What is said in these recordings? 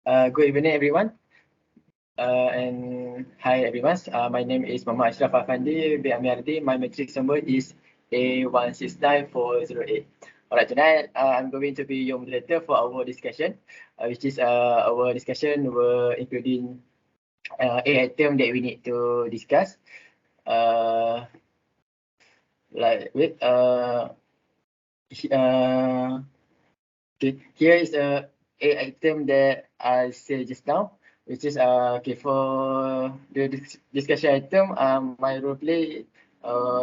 Good evening, everyone. And hi, everyone. My name is Muhammad AFFANDI, ARDI. My matrix number is A169408. Alright, tonight I'm going to be your moderator for our discussion, which is our discussion will including 8 items that we need to discuss. Okay, here is a item that I said just now, which is okay for the discussion item. My role play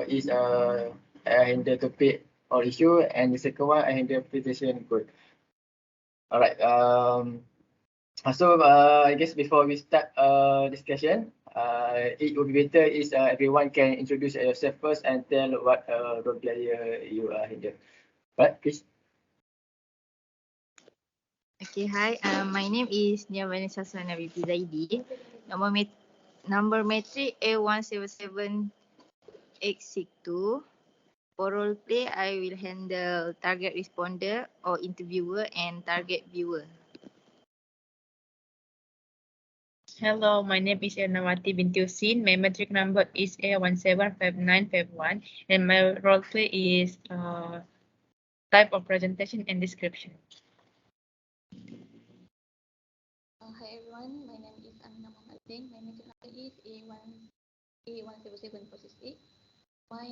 is I handle topic or issue, and the second one I handle presentation code. Alright. So I guess before we start discussion, it would be better is everyone can introduce yourself first and tell what role player you handle. Right, please. Okay, hi. My name is VANESSA with ZAIDI. Number matric A177X62. For role play, I will handle target responder or interviewer and target viewer. Hello, my name is ERNAWATI binti HUSSIN. My matric number is A175951 and my role play is type of presentation and description. Hi everyone, my name is AMINAH. My matric number is A17748. My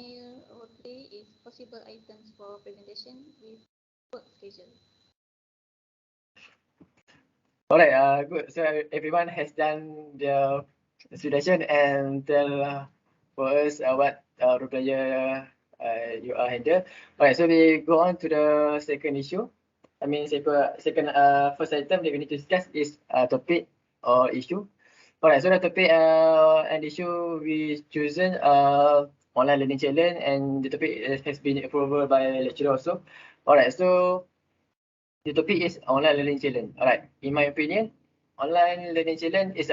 role play is possible items for presentation with work schedule. Alright, good. So everyone has done their introduction and tell for us what role player you are handle. Alright, so we go on to the second issue. I mean, first item that we need to discuss is topic or issue. Alright, so the topic and issue we chosen online learning challenge, and the topic has been approved by lecturer also. Alright, so the topic is online learning challenge. Alright, in my opinion, online learning challenge is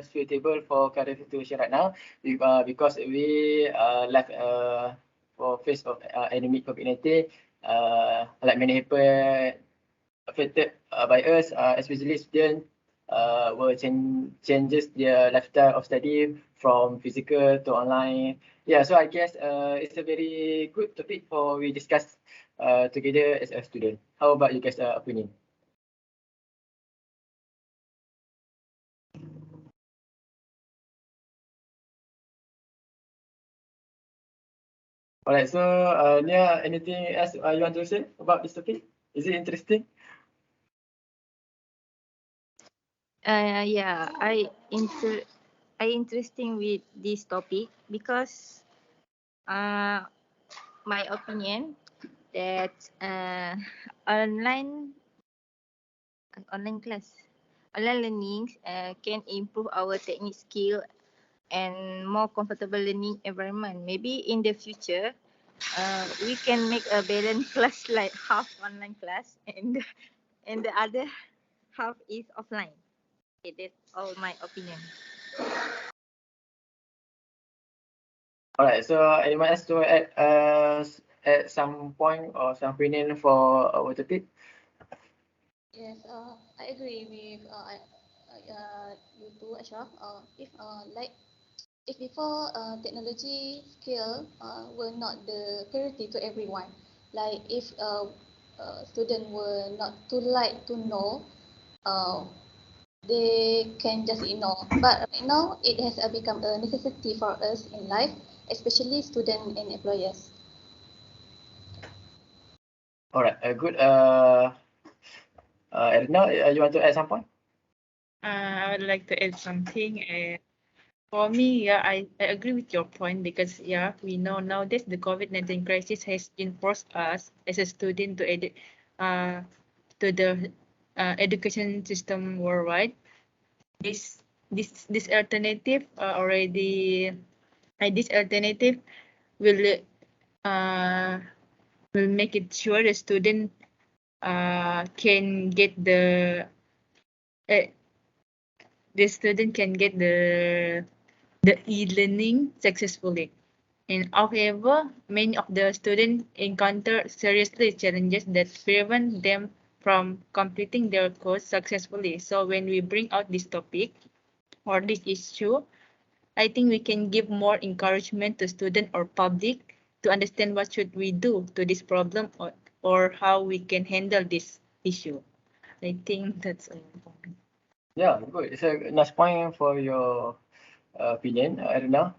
suitable for current situation right now because we live for face of endemic COVID-19. Like many people affected by us, especially students, will changes their lifestyle of study from physical to online. Yeah, so I guess it's a very good topic for we discuss together as a student. How about you guys' opinion? Alright, so Nia, anything else you want to say about this topic? Is it interesting? Yeah, I interesting with this topic because my opinion that online learning can improve our technique skill and more comfortable learning environment. Maybe in the future, we can make a balanced class like half online class and the other half is offline. Okay, that's all my opinion. Alright, so anyone else to add some point or some opinion for our topic? Yes, I agree with you too, Ashraf. If before technology skill were not the priority to everyone, like if students were not too like to know, they can just ignore. But right now, it has become a necessity for us in life, especially students and employers. Alright, good. Erna, you want to add some point? I would like to add something. For me, yeah, I agree with your point because yeah, we know nowadays the COVID-19 crisis has forced us as a student to the education system worldwide. This alternative this alternative will make it sure the student can get the student can get the e-learning successfully. And however, many of the students encounter serious challenges that prevent them from completing their course successfully. So when we bring out this topic or this issue, I think we can give more encouragement to student or public to understand what should we do to this problem or how we can handle this issue. I think that's all. Yeah, good. It's a nice point for your opinion, Erna.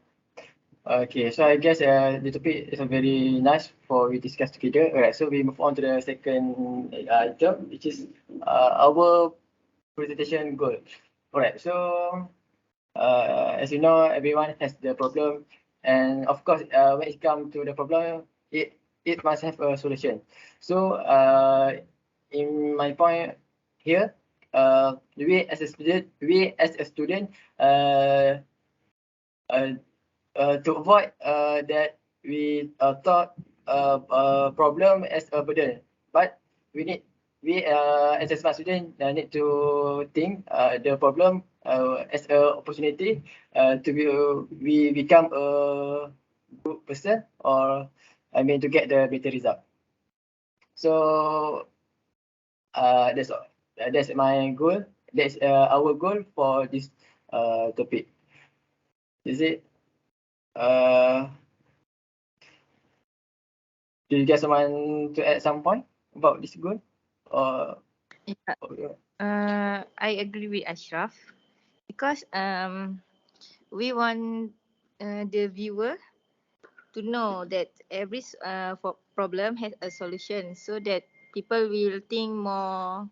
Okay, so I guess the topic is very nice for we discuss together. Alright, so we move on to the second item, which is our presentation goal. Alright, so as you know, everyone has the problem, and of course, when it comes to the problem, it must have a solution. So in my point here, we as a student, to avoid that we thought problem as a burden, but we as a smart student need to think the problem as a opportunity to we become a good person, or I mean to get the better result. So that's all. That's my goal. That's our goal for this topic. Is it? Do you guys want to add some point about this goal? Or I agree with Ashraf because we want the viewer to know that every problem has a solution, so that people will think more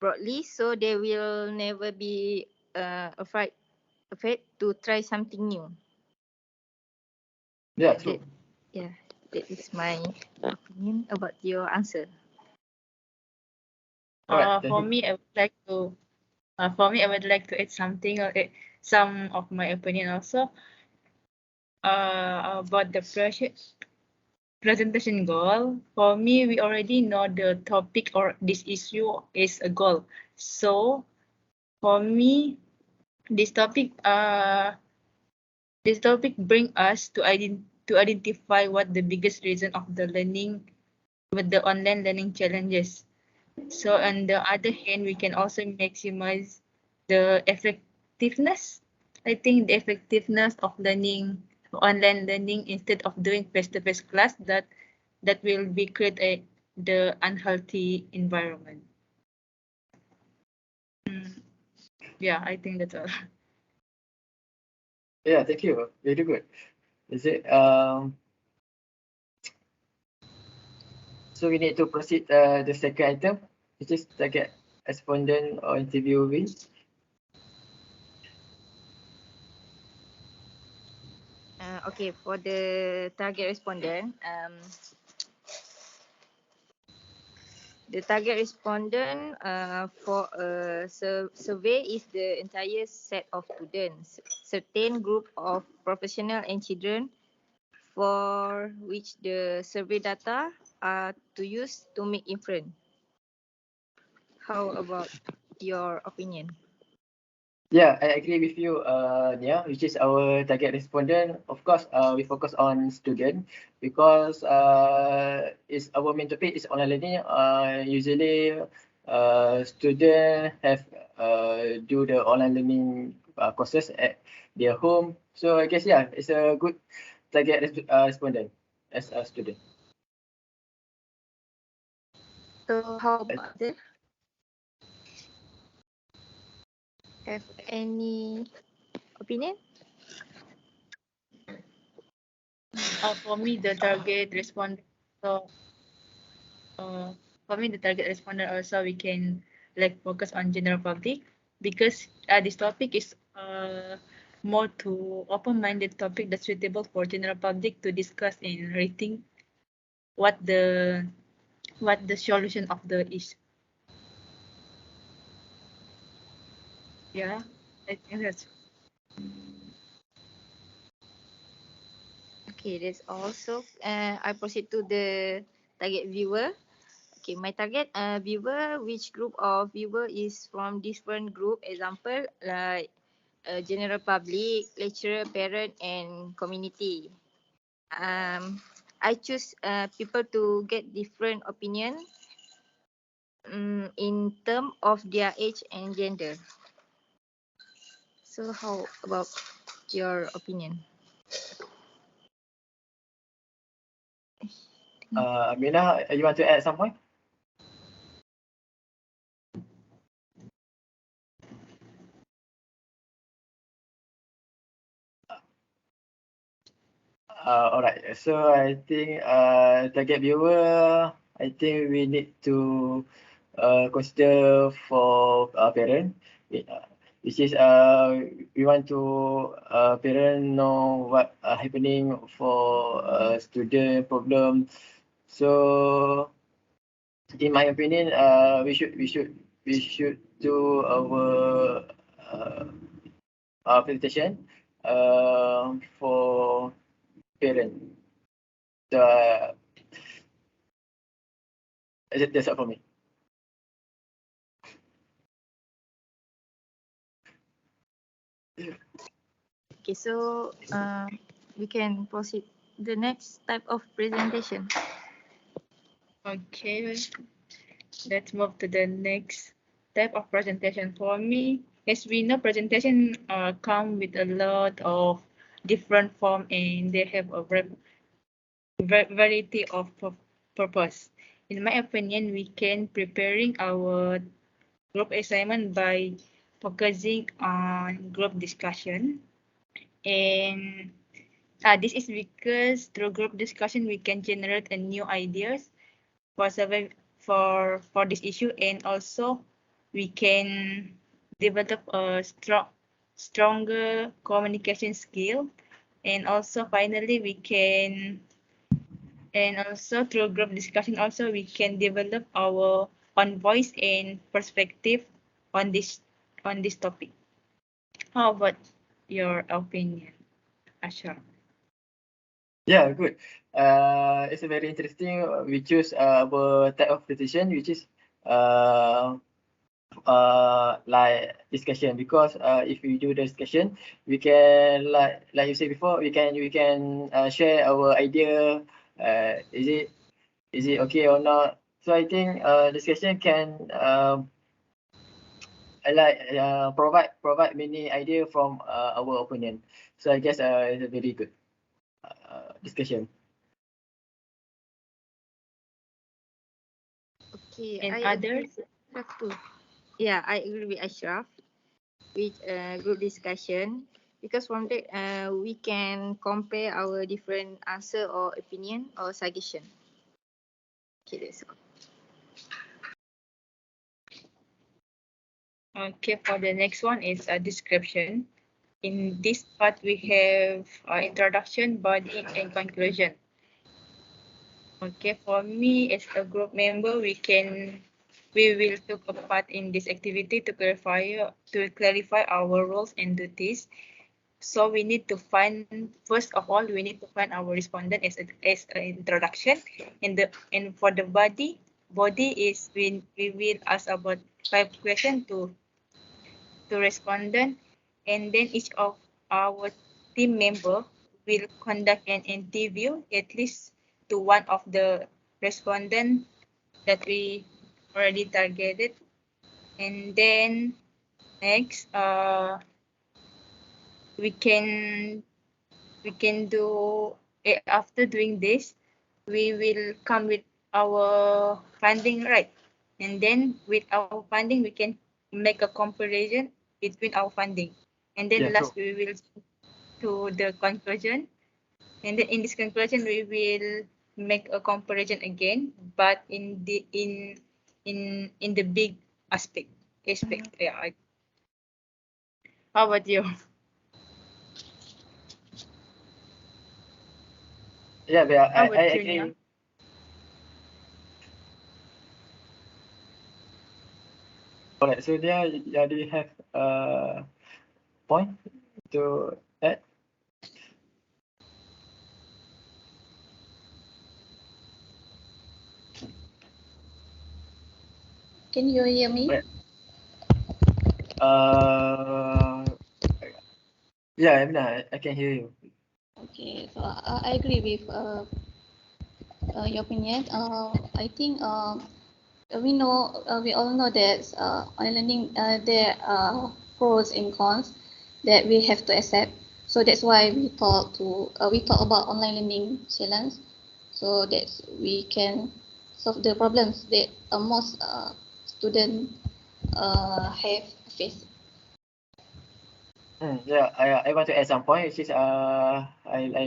broadly, so they will never be afraid to try something new. yeah, true. That is my opinion about your answer. Alright, For me, I would like to add something or some of my opinion also about the presentation goal. For me, we already know the topic or this issue is a goal. So for me, this topic bring us to identify what the biggest reason of the learning with the online learning challenges. So on the other hand, we can also maximize the effectiveness. I think the effectiveness of learning, online learning instead of doing face-to-face class, that will be create the unhealthy environment. Yeah, I think that's all. Yeah, thank you. Very good. Is it so we need to proceed the second item, which is target respondent or interviewee. Okay, for the target respondent, the target respondent for a survey is the entire set of students, certain group of professional and children for which the survey data are to use to make inference. How about your opinion? Yeah, I agree with you, Nia, which is our target respondent. Of course, we focus on student because is our main topic is online learning. Usually, student have do the online learning courses at their home. So I guess yeah, it's a good target respondent as a student. So how about others? Have any opinion? For me, the target respondent. So, for me, the target respondent also we can like focus on general public because this topic is more to open-minded topic that's suitable for general public to discuss and rethink what the solution of the issue. Yeah, I think that's. Okay, that's also. I proceed to the target viewer. Okay, my target viewer, which group of viewer is from different group, example like general public, lecturer, parent and community. I choose people to get different opinion in terms of their age and gender. So how about your opinion? Aminah, you want to add some point? Alright, so I think target viewer, I think we need to consider for parent, which is we want to parent know what happening for student problem. So in my opinion, we should do our presentation for parent. So that's all for me. Okay, so we can proceed the next type of presentation. Okay, let's move to the next type of presentation. For me, as we know, presentation come with a lot of different form and they have a variety of purpose. In my opinion, we can preparing our group assignment by focusing on group discussion. And this is because through group discussion, we can generate a new ideas for this issue, and also we can develop a stronger communication skill, and also finally we can, and also through group discussion also we can develop our own voice and perspective on this topic. How about your opinion, Asha? Yeah, good. It's a very interesting. We choose our type of presentation, which is like discussion, because if we do the discussion, we can like you said before, we can share our idea. Is it okay or not? So I think discussion can provide many idea from our opponent. So I guess it's a very good discussion. Okay, And I others? agree. Yeah, I agree with Ashraf with group discussion, because from that we can compare our different answer or opinion or suggestion. Okay, that's all. Okay, for the next one is a description. In this part, we have introduction, body, and conclusion. Okay, for me as a group member, we will take a part in this activity to clarify our roles and duties. So we need to find, first of all, we need to find our respondent as an introduction, and for the body is we will ask about 5 questions to respondent, and then each of our team member will conduct an interview at least to one of the respondent that we already targeted. And then next, we can do, after doing this, we will come with our funding, right? And then with our funding, we can make a comparison between our funding. And then last, we will to the conclusion. And then in this conclusion, we will make a comparison again, but in the big aspect. Yeah. How about you? Yeah, but How about I you, agree. Nia? Alright, so do you have a point to add? Can you hear me? Right. Yeah, Amina, I can hear you. Okay, so I agree with your opinion. I think We all know that online learning there are pros and cons that we have to accept. So that's why we talk about online learning challenge, so that we can solve the problems that most students have faced. Yeah, I want to add some point, which is I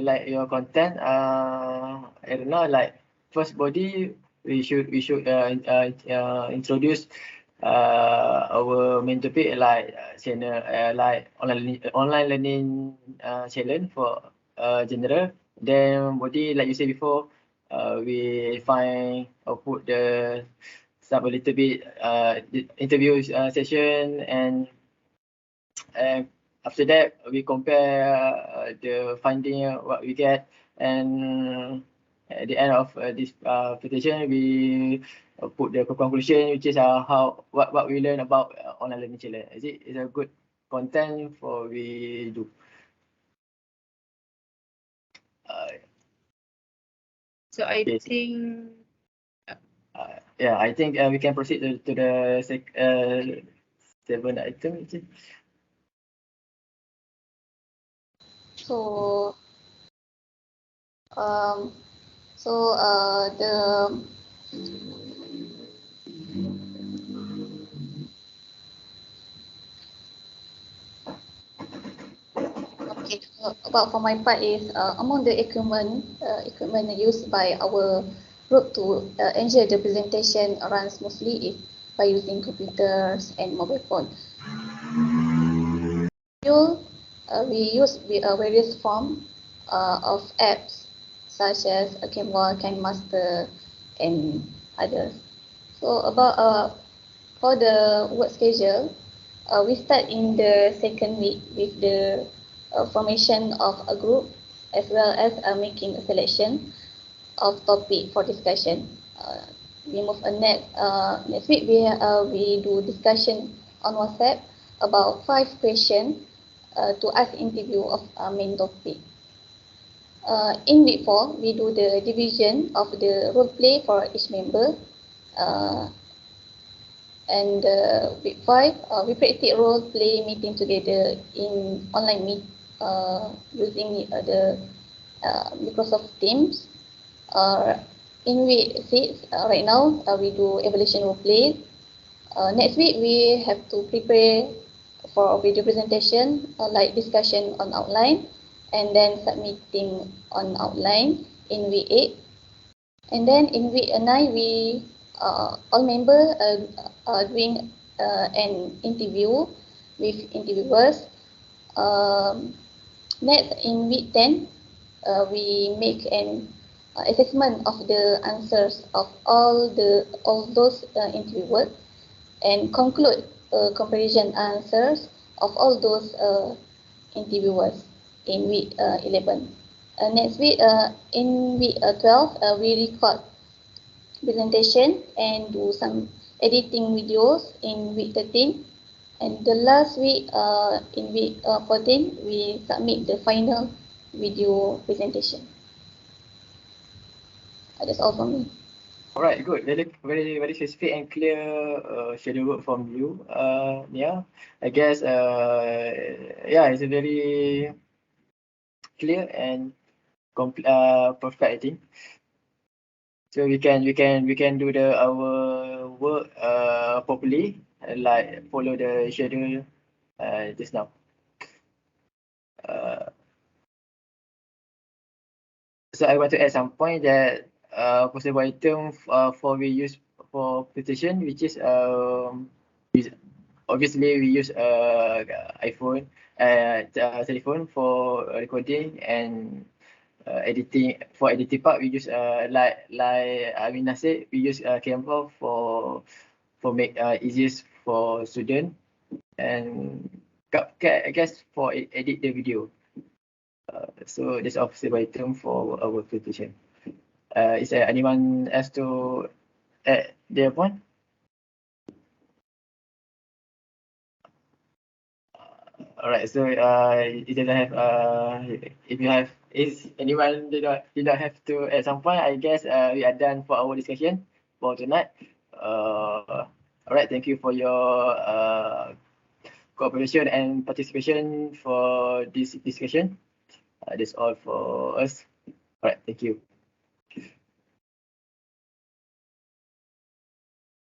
like your content. I don't know, like first body we should introduce our main topic like channel like online learning challenge for general. Then body, like you said before, we find or put the some a little bit interview session, and after that we compare the finding what we get, and at the end of this presentation we put the conclusion, which is what we learn about online learning challenge. Is a good content for we do. So I Yes. think Yeah, I think we can proceed to the seventh item. Is it? So the okay, about for my part is among the equipment used by our group to ensure the presentation runs smoothly is by using computers and mobile phone. We use various form of apps such as Canva, KineMaster, and others. So for the work schedule, we start in the second week with the formation of a group, as well as making a selection of topic for discussion. We move on next week. We do discussion on WhatsApp about 5 questions to ask interview of main topic. In week 4, we do the division of the role play for each member. And week 5, we practice role play meeting together in online meet using the Microsoft Teams. In week 6, right now, we do evaluation role play. Next week, we have to prepare for video presentation, like discussion on outline, and then submitting on outline in week 8. And then in week 9, we all members are doing an interview with interviewers. Next, in week 10, we make an assessment of the answers of all those interviewers, and conclude comparison answers of all those interviewers in week 11. Next week, in week 12, we record presentation and do some editing videos in week 13. And the last week, in week 14, we submit the final video presentation. That's all from me. All right, good. Very specific and clear schedule work from you. Yeah, I guess yeah, it's a very clear and perfect, I think. So we can do our work properly, like follow the schedule just now. So I want to add some point that possible item for we use for presentation, which is obviously we use iPhone, telephone for recording, and editing. For editing part, we use like AMINAH said, we use Canva for make easiest for student, and CapCut, I guess, for edit the video. So that's possible item for our presentation. Is there anyone else to add their point? All right. So it doesn't have. If you have, is anyone did not have to at some point? I guess we are done for our discussion for tonight. All right, thank you for your cooperation and participation for this discussion. That's all for us. All right, thank you.